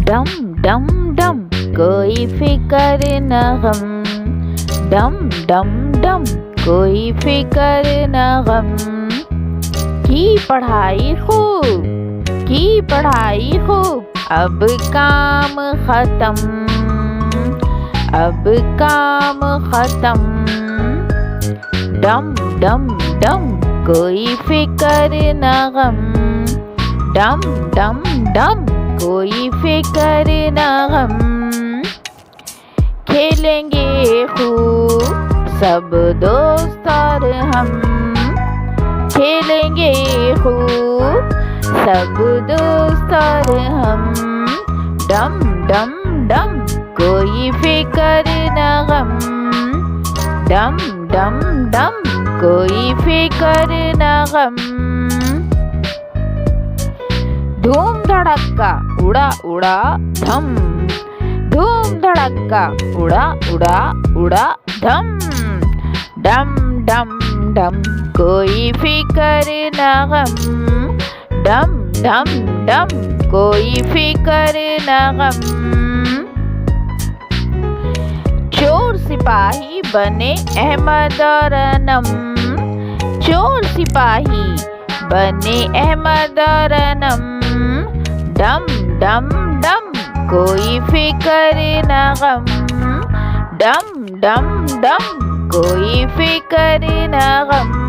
डम डम डम कोई फिक्र न गम, डम डम डम कोई फिक्र न गम। की पढ़ाई खूब, अब काम खत्म, अब काम खत्म। डम डम डम कोई फिक्र न गम, डम डम डम कोई फिक्र न गम। खेलेंगे खूब सब दोस्त और हम, खेलेंगे खूब सब दोस्त और हम। डम डम डम कोई फिक्र न गम, डम डम डम कोई फिक्र न गम। धूम धड़क्का उड़ा उड़ा धम, धूम धड़क्का उड़ा उड़ा उड़ा धम। डम डम डम कोई फिक्र न गम, डम डम डम कोई फिक्र न गम। चोर सिपाही बने अहमद और अनम, चोर सिपाही बने अहमद और अनम। डम डम डम कोई फिक्र न गम, डम डम डम कोई फिक्र न गम।